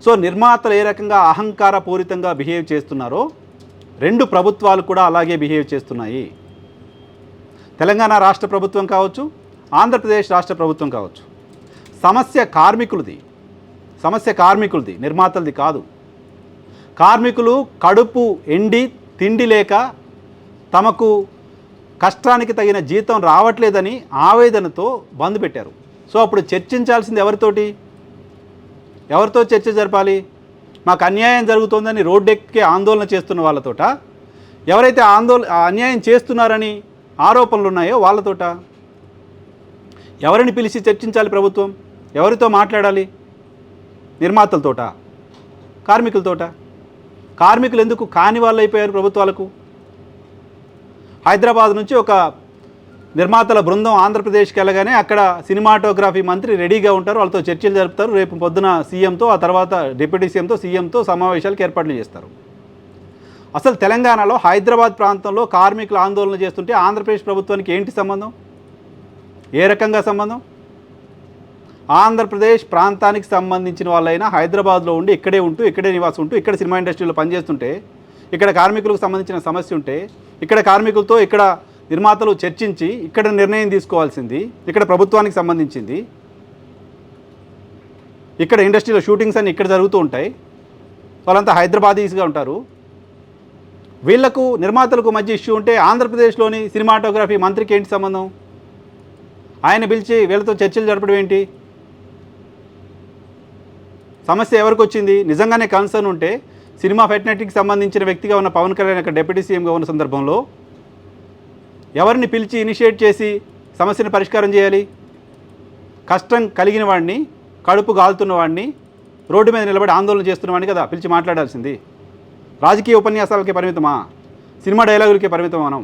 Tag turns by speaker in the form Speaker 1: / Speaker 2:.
Speaker 1: So నిర్మాతలు ఏ రకంగా అహంకారపూరితంగా behave చేస్తున్నారో రెండు ప్రభుత్వాలు కూడా అలాగే బిహేవ్ చేస్తున్నాయి. తెలంగాణ రాష్ట్ర ప్రభుత్వం కావచ్చు, ఆంధ్రప్రదేశ్ రాష్ట్ర ప్రభుత్వం కావచ్చు. సమస్య కార్మికులది, నిర్మాతలది కాదు. కార్మికులు కడుపు ఎండి తిండి లేక తమకు కష్టానికి తగిన జీతం రావట్లేదని ఆవేదనతో బంద్ పెట్టారు. సో అప్పుడు చర్చించాల్సింది ఎవరితో చర్చ జరపాలి? మాకు అన్యాయం జరుగుతోందని రోడ్డెక్కి ఆందోళన చేస్తున్న వాళ్ళతోట, ఎవరైతే అన్యాయం చేస్తున్నారని ఆరోపణలు ఉన్నాయో వాళ్ళతోట? ఎవరిని పిలిచి చర్చించాలి ప్రభుత్వం? ఎవరితో మాట్లాడాలి? నిర్మాతలతోట, కార్మికులతోట? కార్మికులు ఎందుకు కాని వాళ్ళు అయిపోయారు ప్రభుత్వాలకు? హైదరాబాద్ నుంచి ఒక నిర్మాతల బృందం ఆంధ్రప్రదేశ్కి వెళ్ళగానే అక్కడ సినిమాటోగ్రఫీ మంత్రి రెడీగా ఉంటారు, వాళ్ళతో చర్చలు జరుపుతారు. రేపు పొద్దున సీఎంతో, ఆ తర్వాత డిప్యూటీ సీఎంతో సమావేశాలకు ఏర్పాట్లు చేస్తారు. అసలు తెలంగాణలో హైదరాబాద్ ప్రాంతంలో కార్మికులు ఆందోళన చేస్తుంటే ఆంధ్రప్రదేశ్ ప్రభుత్వానికి ఏంటి సంబంధం? ఏ రకంగా సంబంధం? ఆంధ్రప్రదేశ్ ప్రాంతానికి సంబంధించిన వాళ్ళైనా హైదరాబాద్లో ఉండి ఇక్కడే నివాసం ఉంటూ ఇక్కడ సినిమా ఇండస్ట్రీలో పనిచేస్తుంటే, ఇక్కడ కార్మికులకు సంబంధించిన సమస్య ఉంటే, ఇక్కడ కార్మికులతో ఇక్కడ నిర్మాతలు చర్చించి ఇక్కడ నిర్ణయం తీసుకోవాల్సింది, ఇక్కడ ప్రభుత్వానికి సంబంధించింది. ఇక్కడ ఇండస్ట్రీలో షూటింగ్స్ అన్నీ ఇక్కడ జరుగుతూ ఉంటాయి, వాళ్ళంతా హైదరాబాదీస్గా ఉంటారు. వీళ్లకు నిర్మాతలకు మధ్య ఇష్యూ ఉంటే ఆంధ్రప్రదేశ్లోని సినిమాటోగ్రఫీ మంత్రికి ఏంటి సంబంధం? ఆయన పిలిచి వీళ్ళతో చర్చలు జరపడం ఏంటి? సమస్య ఎవరికి వచ్చింది? నిజంగానే కన్సర్న్ ఉంటే సినిమా ఫెటర్నిటీకి సంబంధించిన వ్యక్తిగా ఉన్న పవన్ కళ్యాణ్ యొక్క డిప్యూటీ సీఎంగా ఉన్న సందర్భంలో ఎవరిని పిలిచి ఇనిషియేట్ చేసి సమస్యను పరిష్కారం చేయాలి? కష్టం కలిగిన వాడిని, కడుపు గాలుతున్న వాడిని, రోడ్డు మీద నిలబడి ఆందోళన చేస్తున్న వాడిని కదా పిలిచి మాట్లాడాల్సింది. రాజకీయ ఉపన్యాసాలకే పరిమితమా? సినిమా డైలాగులకే పరిమితం మనం?